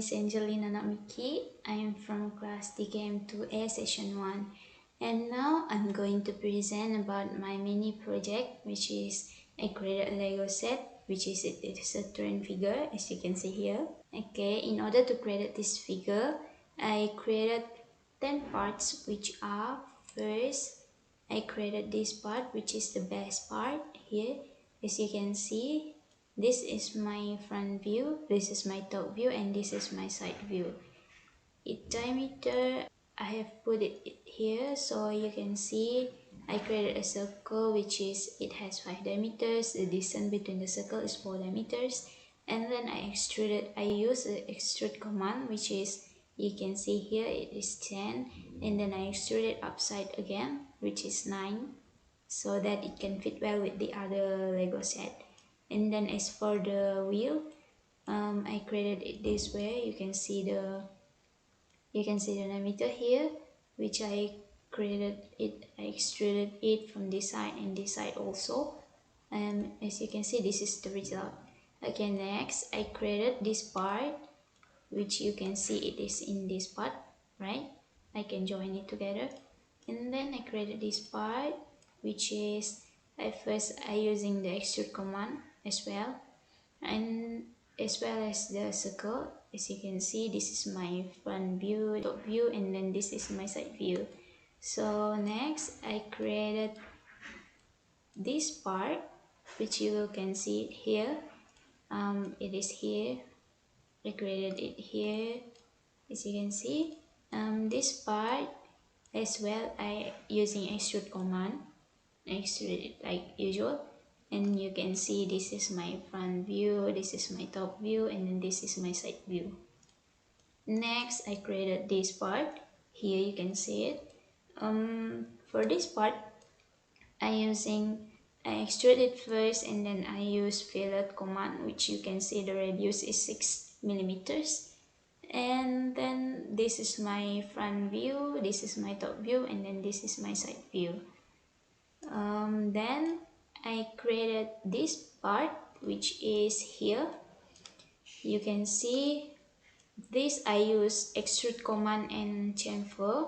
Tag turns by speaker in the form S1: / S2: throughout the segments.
S1: is Angelina Namiki. I am from class DKM2A Session 1, and now I'm going to present about my mini project, which is I created a Lego set, which is it is a train figure, as you can see here. Okay, in order to create this figure, I created 10 parts, which are: first, I created this part, which is the best part here. As you can see, this is my front view, this is my top view, and this is my side view. Its diameter, I have put it here so you can see. I created a circle which is, it has 5 diameters, the distance between the circle is 4 diameters, and then I use the extrude command, which is, you can see here it is 10, and then I extrude it upside again, which is 9, so that it can fit well with the other Lego set. And then as for the wheel, I created it this way. You can see the diameter here, which I created it. I extruded it from this side and this side also. And as you can see, this is the result. Okay, next I created this part, which you can see it is in this part, right? I can join it together. And then I created this part, which is, I using the extrude command as well, and as well as the circle. As you can see, this is my front view, top view, and then this is my side view. So next I created this part, which you can see it here. It is here. I created it here, as you can see. This part as well, I using extrude command, extrude it like usual, and you can see this is my front view, this is my top view, and then this is my side view. Next I created this part here, you can see it. For this part, I extrude it first, and then I use fillet command, which you can see the radius is 6 millimeters. And then this is my front view, this is my top view, and then this is my side view. Then I created this part, which is here. You can see this, I use extrude command and chamfer,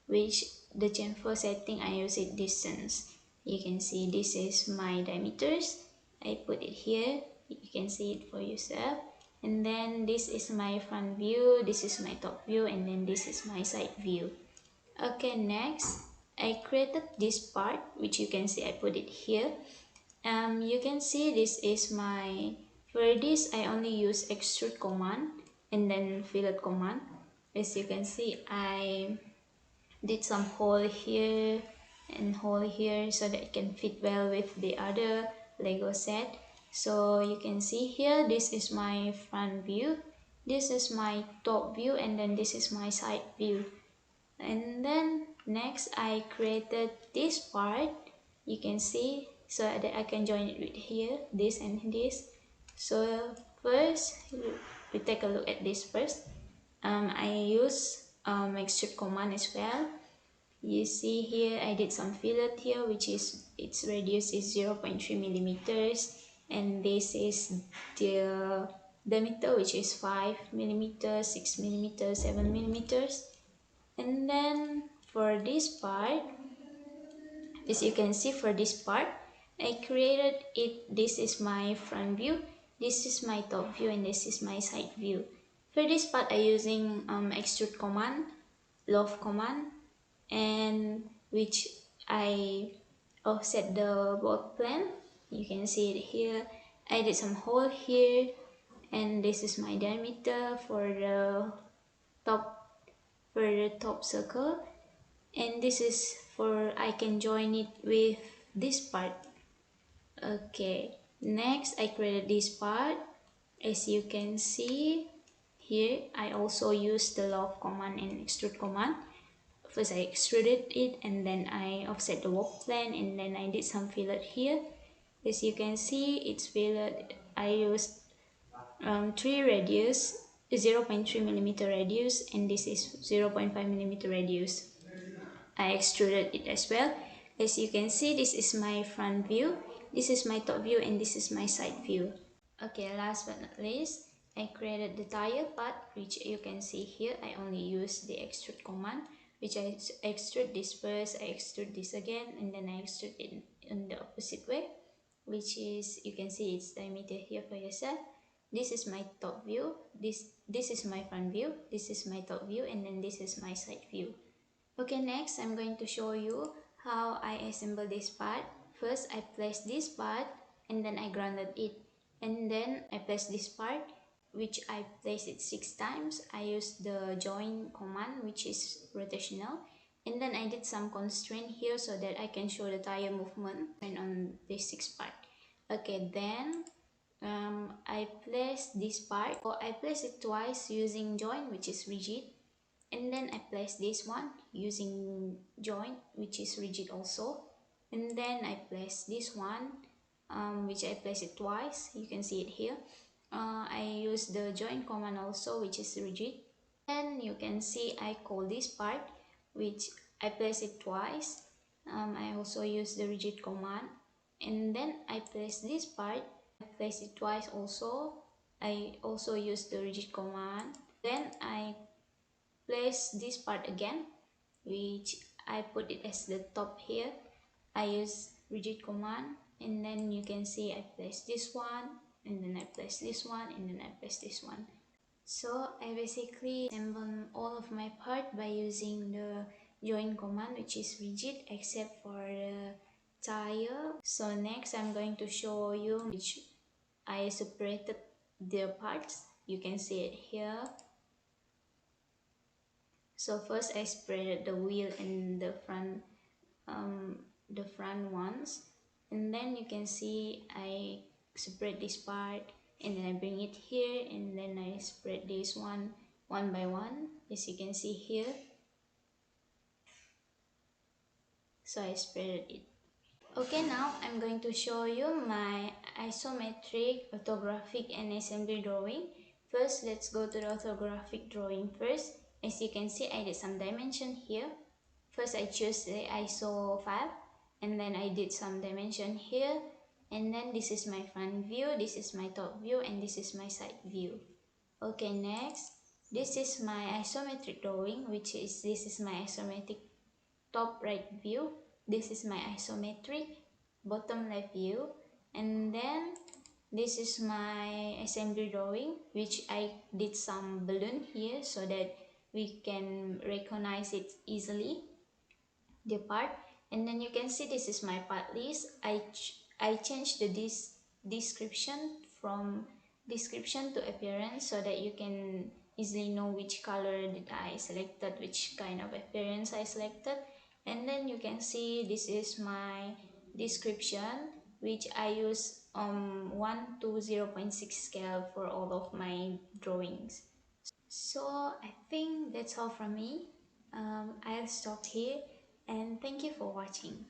S1: which the chamfer setting I use it distance. You can see this is my diameters. I put it here, you can see it for yourself. And then this is my front view, this is my top view, and then this is my side view. Okay, next I created this part, which you can see I put it here. You can see this is my, for this I only use extrude command and then fillet command. As you can see, I did some hole here and hole here so that it can fit well with the other Lego set. So you can see here, this is my front view, this is my top view, and then this is my side view. And then next I created this part, you can see, so that I can join it with here, this and this. So first we take a look at this first. I use extrude command as well. You see here I did some fillet here, which is, its radius is 0.3 millimeters, and this is the diameter, which is 5 millimeters, 6 millimeters, 7 millimeters. And then for this part, as you can see, for this part I created it, this is my front view, this is my top view, and this is my side view. For this part I using extrude command, loft command, and which I offset the bolt plan. You can see it here. I did some hole here, and this is my diameter for the top circle, and this is for, I can join it with this part. Okay, next I created this part. As you can see here, I also use the loft command and extrude command. First I extruded it, and then I offset the work plan, and then I did some fillet here. As you can see, it's fillet. I used 3 radius, 0.3 millimeter radius, and this is 0.5 millimeter radius. I extruded it as well. As you can see, this is my front view, this is my top view, and this is my side view. Okay, last but not least, I created the tire part, which you can see here. I only use the extrude command, which I extrude this first, I extrude this again, and then I extrude it in the opposite way, which is, you can see it's diameter here for yourself. This is my top view, this is my front view, this is my top view, and then this is my side view. Okay, next I'm going to show you how I assemble this part. First, I place this part and then I grounded it. And then I place this part, which I place it 6 times. I use the join command, which is rotational. And then I did some constraint here so that I can show the tire movement and on this 6 part. Okay, then I place this part, or I place it twice using join, which is rigid, and then I place this one using joint, which is rigid also, and then I place this one, which I place it twice. You can see it here. I use the join command also, which is rigid. Then you can see I call this part, which I place it twice. I also use the rigid command, and then I place this part, I place it twice also. I also use the rigid command. Then I place this part again, which I put it as the top here. I use rigid command, and then you can see I place this one, and then I place this one, and then I place this one. So I basically assemble all of my part by using the join command, which is rigid except for the tire. So next I'm going to show you which I separated the parts. You can see it here. So first I spread the wheel and the front ones, and then you can see I spread this part, and then I bring it here, and then I spread this one by one, as you can see here. So I spread it. Okay, now I'm going to show you my isometric, orthographic, and assembly drawing. First, let's go to the orthographic drawing first. As you can see, I did some dimension here. First, I choose the ISO file, and then I did some dimension here. And then this is my front view, this is my top view, and this is my side view. Okay, next, this is my isometric drawing, which is, this is my isometric top right view, this is my isometric bottom left view, and then this is my assembly drawing, which I did some balloon here so that we can recognize it easily, the part. And then you can see this is my part list. I changed the description from description to appearance so that you can easily know which color did I selected, which kind of appearance I selected. And then you can see this is my description, which I use 1 to 0.6 scale for all of my drawings. So I think that's all from me. I'll stop here, and thank you for watching.